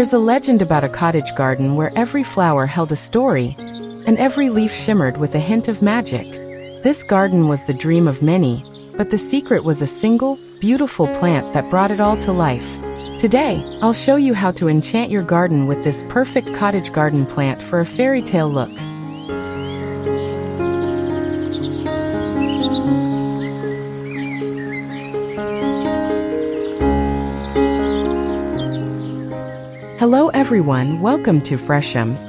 There's a legend about a cottage garden where every flower held a story, and every leaf shimmered with a hint of magic. This garden was the dream of many, but the secret was a single, beautiful plant that brought it all to life. Today, I'll show you how to enchant your garden with this perfect cottage garden plant for a fairy tale look. Hello everyone, welcome to Freshums.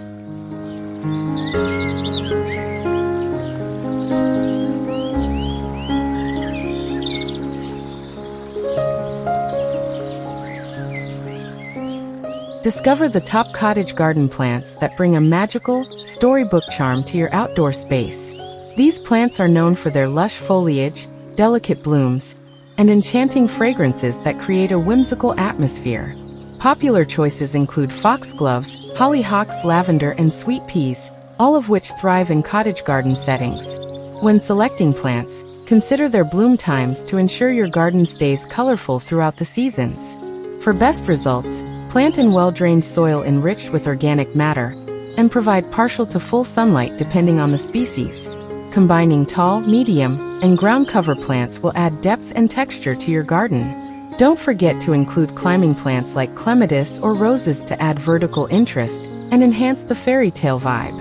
Discover the top cottage garden plants that bring a magical, storybook charm to your outdoor space. These plants are known for their lush foliage, delicate blooms, and enchanting fragrances that create a whimsical atmosphere. Popular choices include foxgloves, hollyhocks, lavender, and sweet peas, all of which thrive in cottage garden settings. When selecting plants, consider their bloom times to ensure your garden stays colorful throughout the seasons. For best results, plant in well-drained soil enriched with organic matter, and provide partial to full sunlight depending on the species. Combining tall, medium, and ground cover plants will add depth and texture to your garden. Don't forget to include climbing plants like clematis or roses to add vertical interest and enhance the fairy tale vibe.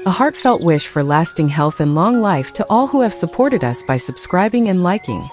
A heartfelt wish for lasting health and long life to all who have supported us by subscribing and liking.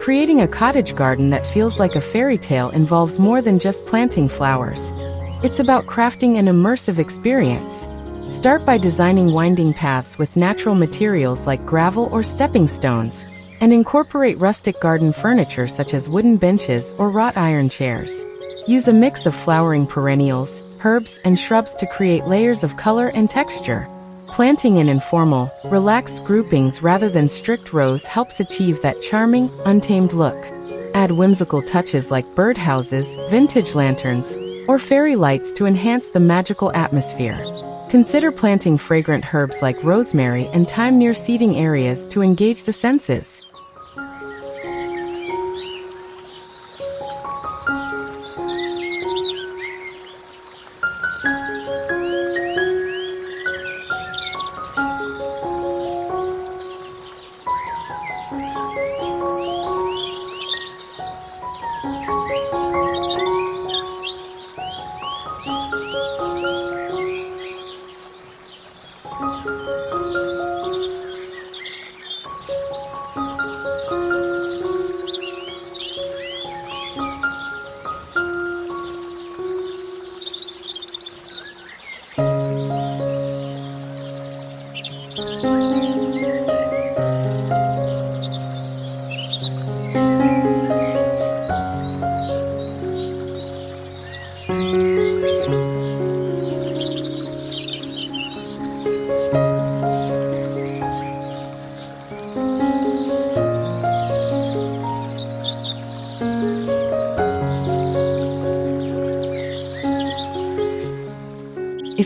Creating a cottage garden that feels like a fairy tale involves more than just planting flowers. It's about crafting an immersive experience. Start by designing winding paths with natural materials like gravel or stepping stones, and incorporate rustic garden furniture such as wooden benches or wrought iron chairs. Use a mix of flowering perennials, herbs, and shrubs to create layers of color and texture. Planting in informal, relaxed groupings rather than strict rows helps achieve that charming, untamed look. Add whimsical touches like birdhouses, vintage lanterns, or fairy lights to enhance the magical atmosphere. Consider planting fragrant herbs like rosemary and thyme near seating areas to engage the senses.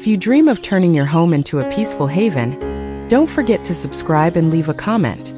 If you dream of turning your home into a peaceful haven, don't forget to subscribe and leave a comment.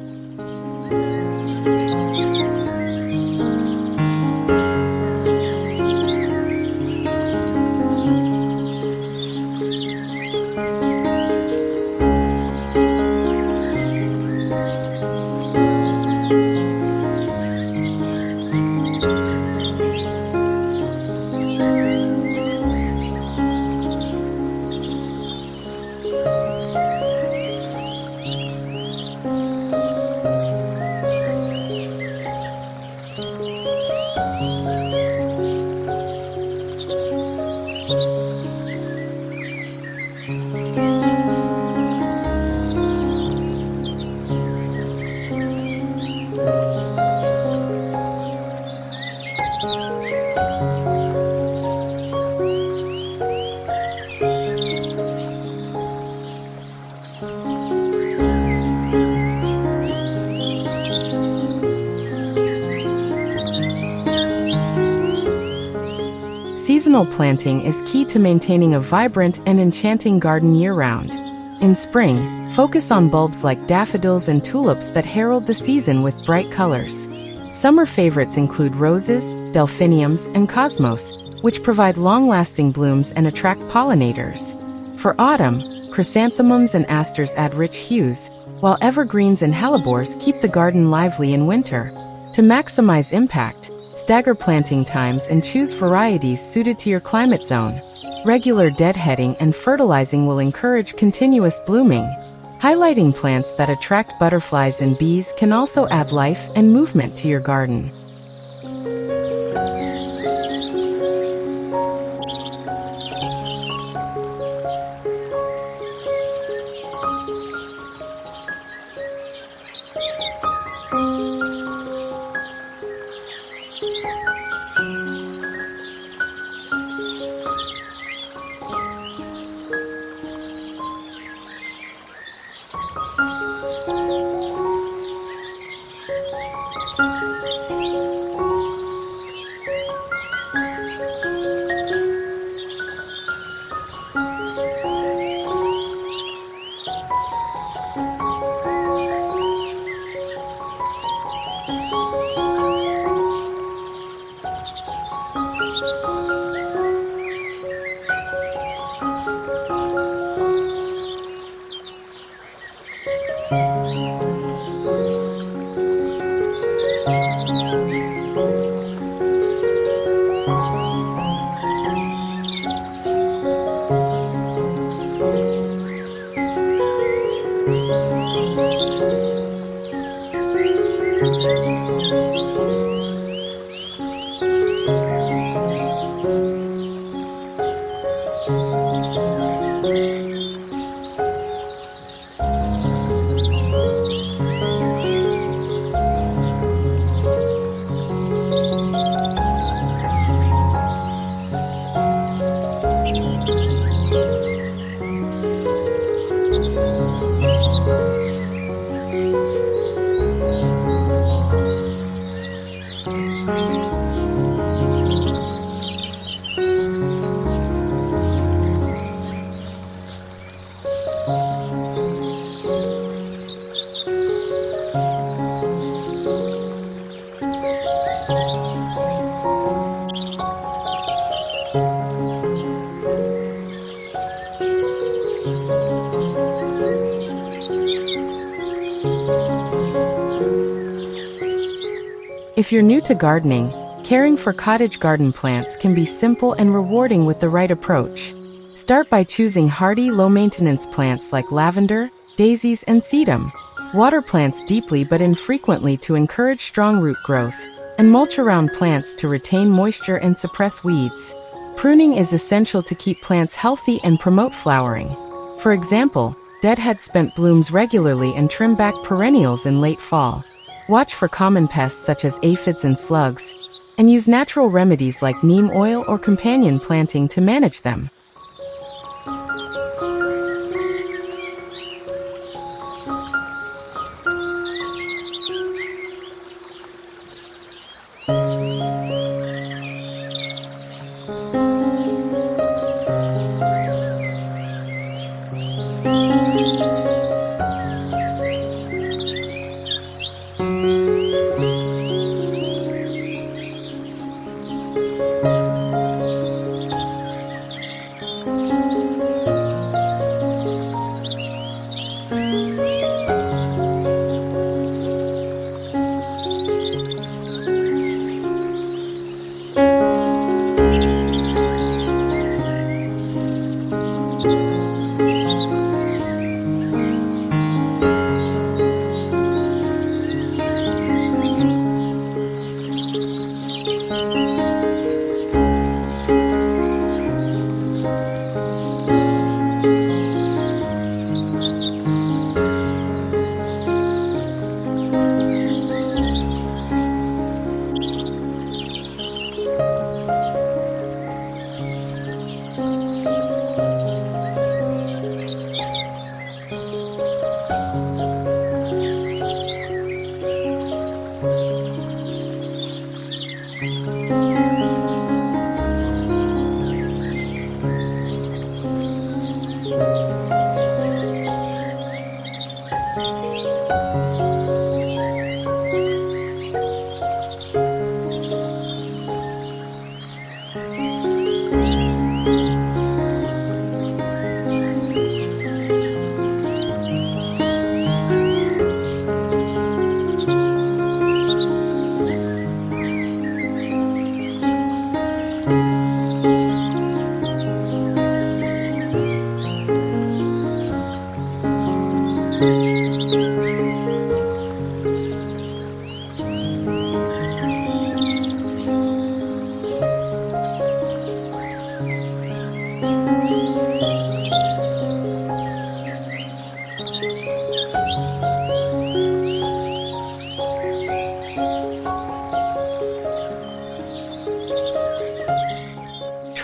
Seasonal planting is key to maintaining a vibrant and enchanting garden year-round. In spring, focus on bulbs like daffodils and tulips that herald the season with bright colors. Summer favorites include roses, delphiniums, and cosmos, which provide long-lasting blooms and attract pollinators. For autumn, chrysanthemums and asters add rich hues, while evergreens and hellebores keep the garden lively in winter. To maximize impact, stagger planting times and choose varieties suited to your climate zone. Regular deadheading and fertilizing will encourage continuous blooming. Highlighting plants that attract butterflies and bees can also add life and movement to your garden. If you're new to gardening, caring for cottage garden plants can be simple and rewarding with the right approach. Start by choosing hardy, low-maintenance plants like lavender, daisies, and sedum. Water plants deeply but infrequently to encourage strong root growth, and mulch around plants to retain moisture and suppress weeds. Pruning is essential to keep plants healthy and promote flowering. For example, deadhead spent blooms regularly and trim back perennials in late fall. Watch for common pests such as aphids and slugs, and use natural remedies like neem oil or companion planting to manage them.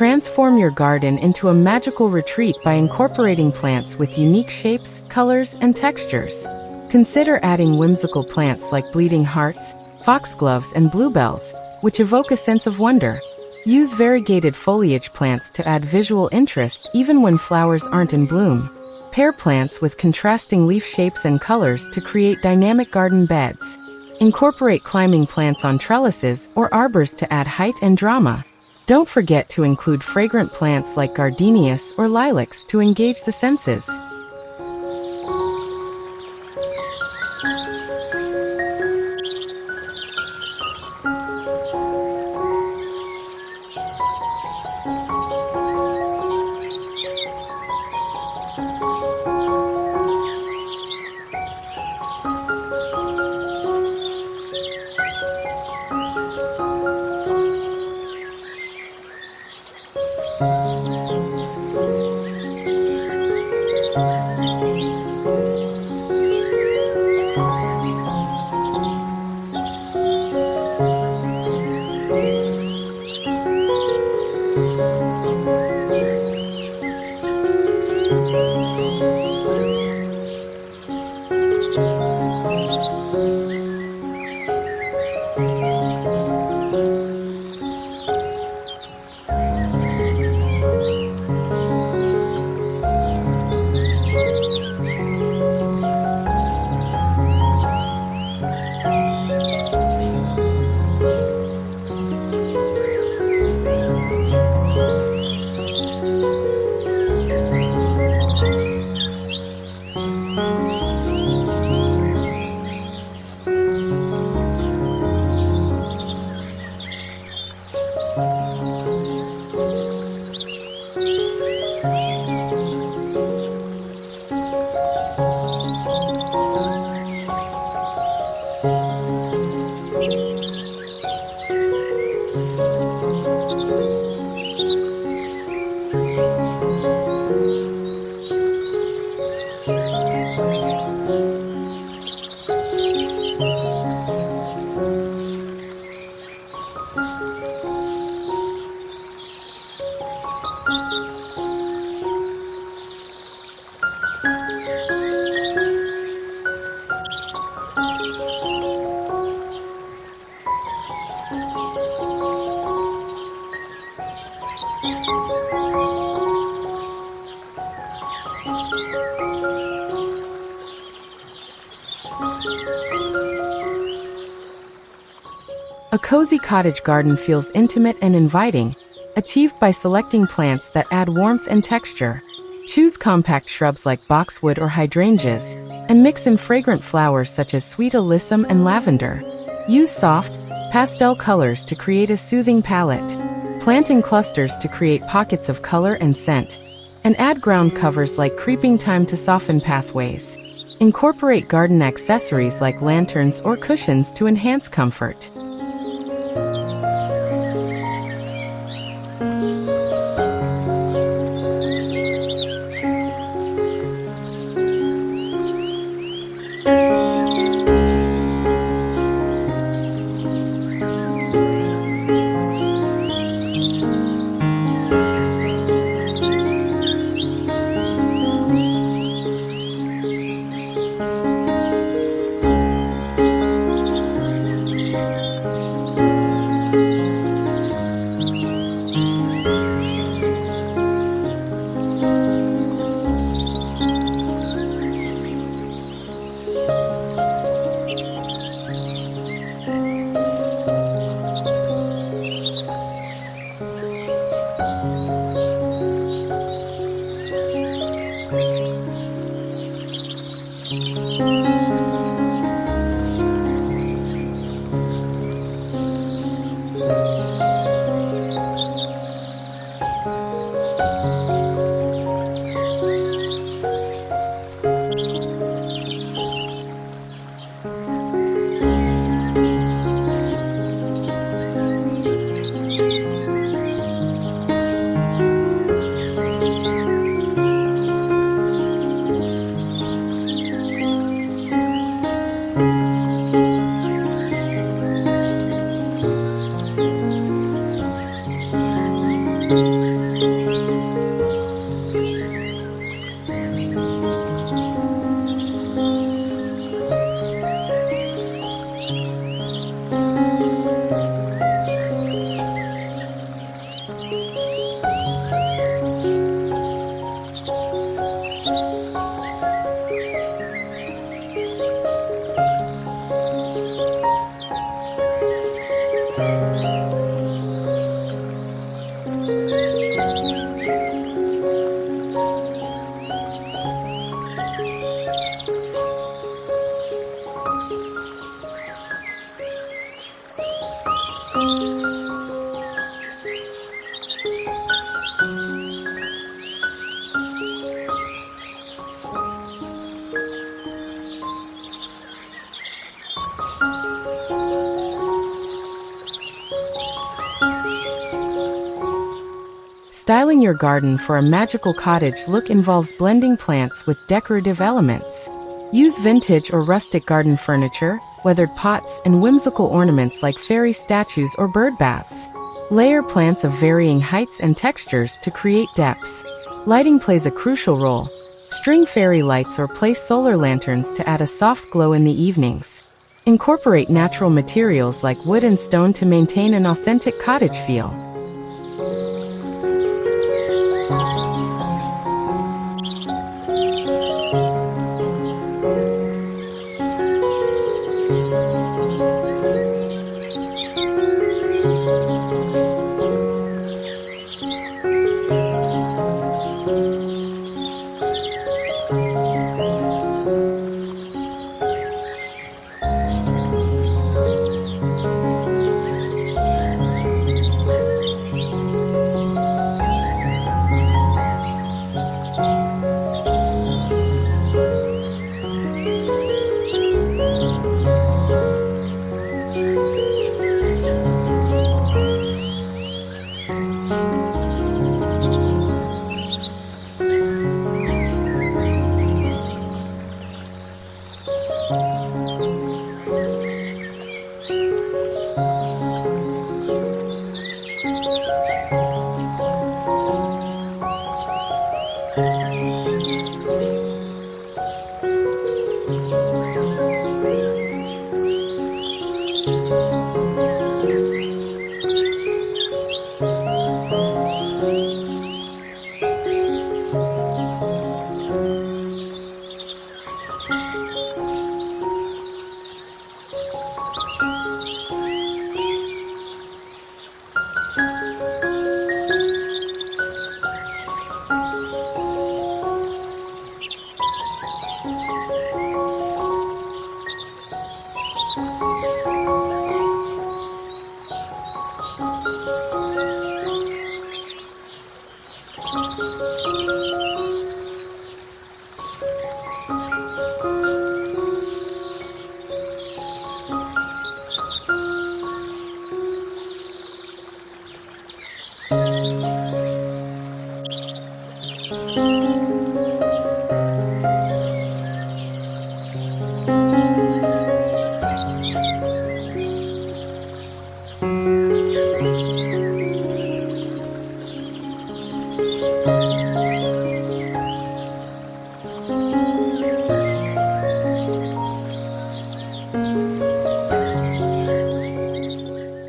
Transform your garden into a magical retreat by incorporating plants with unique shapes, colors, and textures. Consider adding whimsical plants like bleeding hearts, foxgloves, and bluebells, which evoke a sense of wonder. Use variegated foliage plants to add visual interest even when flowers aren't in bloom. Pair plants with contrasting leaf shapes and colors to create dynamic garden beds. Incorporate climbing plants on trellises or arbors to add height and drama. Don't forget to include fragrant plants like gardenias or lilacs to engage the senses. A cozy cottage garden feels intimate and inviting, achieved by selecting plants that add warmth and texture. Choose compact shrubs like boxwood or hydrangeas, and mix in fragrant flowers such as sweet alyssum and lavender. Use soft, pastel colors to create a soothing palette. Plant in clusters to create pockets of color and scent, and add ground covers like creeping thyme to soften pathways. Incorporate garden accessories like lanterns or cushions to enhance comfort. Styling your garden for a magical cottage look involves blending plants with decorative elements. Use vintage or rustic garden furniture, weathered pots, and whimsical ornaments like fairy statues or bird baths. Layer plants of varying heights and textures to create depth. Lighting plays a crucial role. String fairy lights or place solar lanterns to add a soft glow in the evenings. Incorporate natural materials like wood and stone to maintain an authentic cottage feel.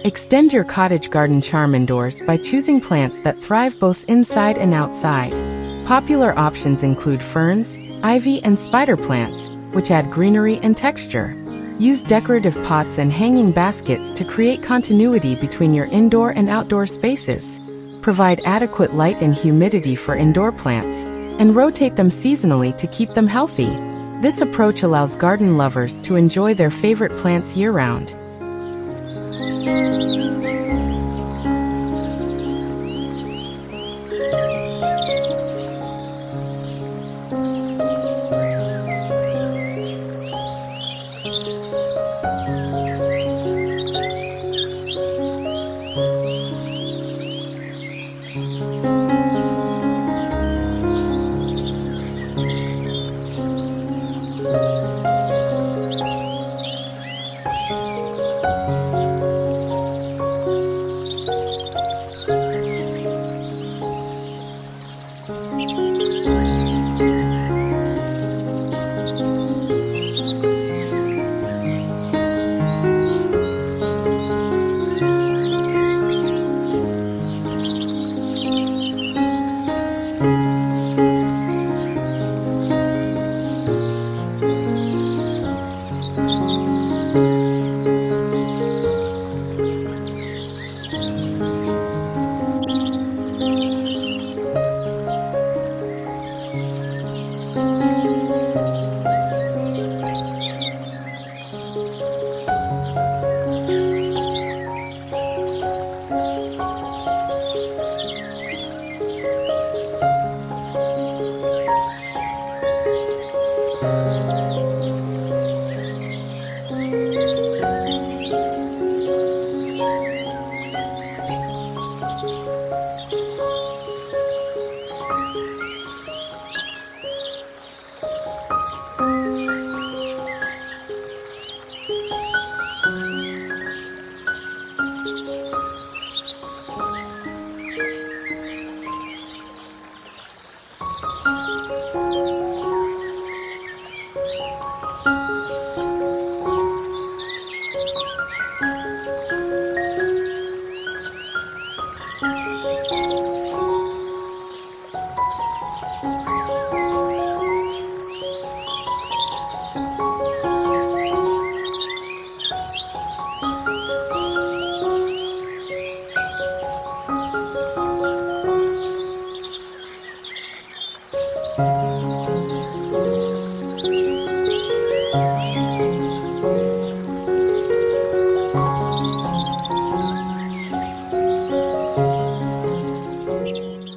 Extend your cottage garden charm indoors by choosing plants that thrive both inside and outside. Popular options include ferns, ivy, and spider plants, which add greenery and texture. Use decorative pots and hanging baskets to create continuity between your indoor and outdoor spaces. Provide adequate light and humidity for indoor plants, and rotate them seasonally to keep them healthy. This approach allows garden lovers to enjoy their favorite plants year-round.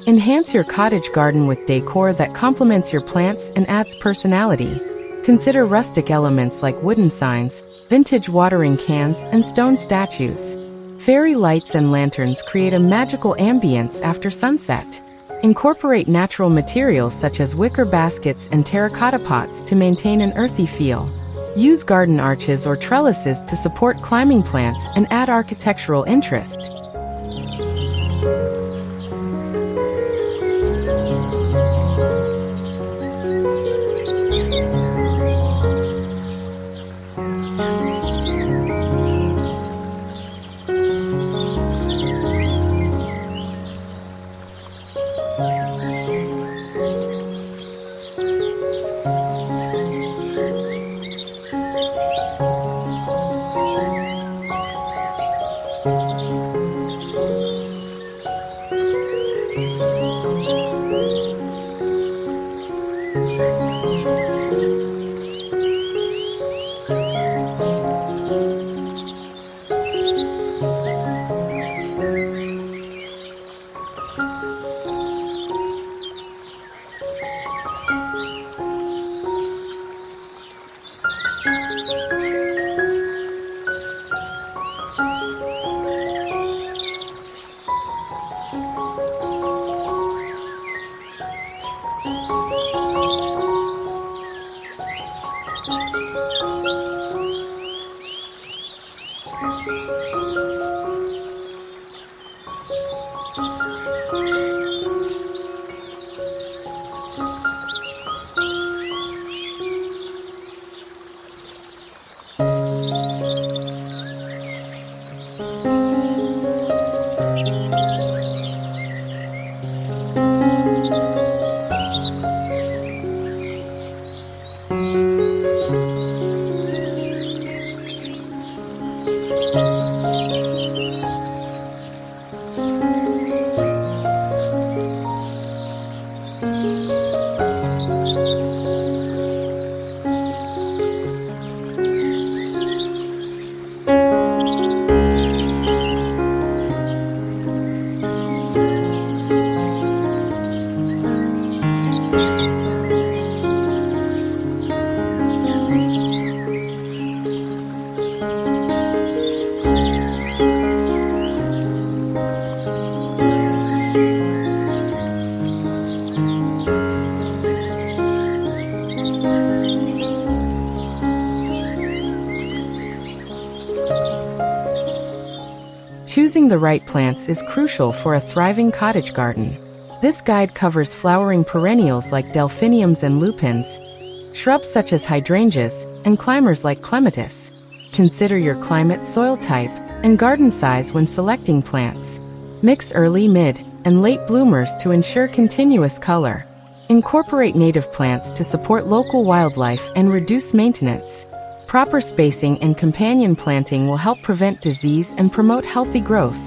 Enhance your cottage garden with decor that complements your plants and adds personality. Consider rustic elements like wooden signs, vintage watering cans, and stone statues. Fairy lights and lanterns create a magical ambience after sunset. Incorporate natural materials such as wicker baskets and terracotta pots to maintain an earthy feel. Use garden arches or trellises to support climbing plants and add architectural interest. Choosing the right plants is crucial for a thriving cottage garden. This guide covers flowering perennials like delphiniums and lupins, shrubs such as hydrangeas, and climbers like clematis. Consider your climate, soil type, and garden size when selecting plants. Mix early, mid, and late bloomers to ensure continuous color. Incorporate native plants to support local wildlife and reduce maintenance. Proper spacing and companion planting will help prevent disease and promote healthy growth.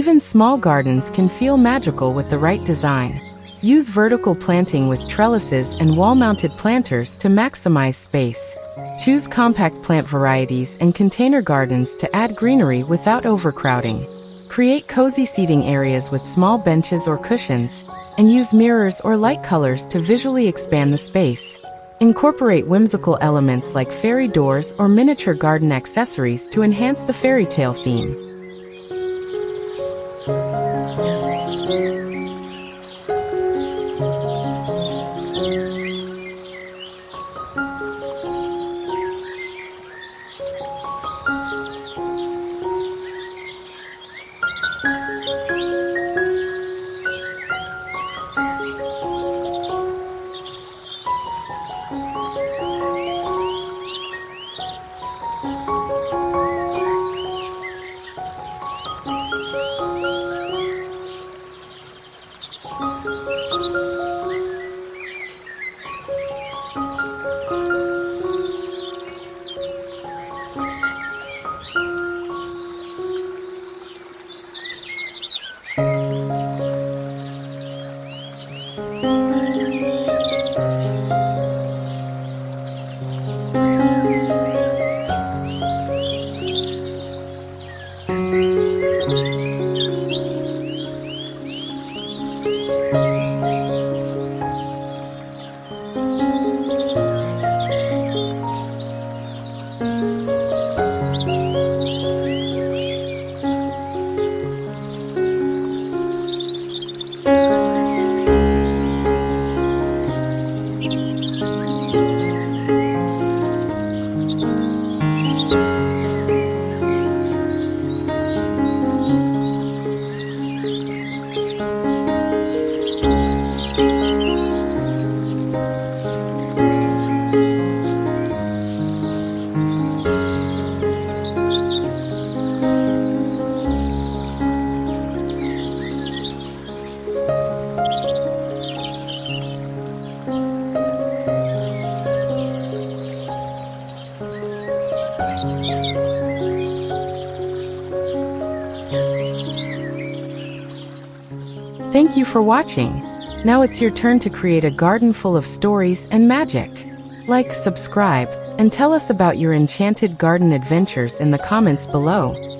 Even small gardens can feel magical with the right design. Use vertical planting with trellises and wall-mounted planters to maximize space. Choose compact plant varieties and container gardens to add greenery without overcrowding. Create cozy seating areas with small benches or cushions, and use mirrors or light colors to visually expand the space. Incorporate whimsical elements like fairy doors or miniature garden accessories to enhance the fairy tale theme. Thank you for watching. Now it's your turn to create a garden full of stories and magic. Like, subscribe, and tell us about your enchanted garden adventures in the comments below.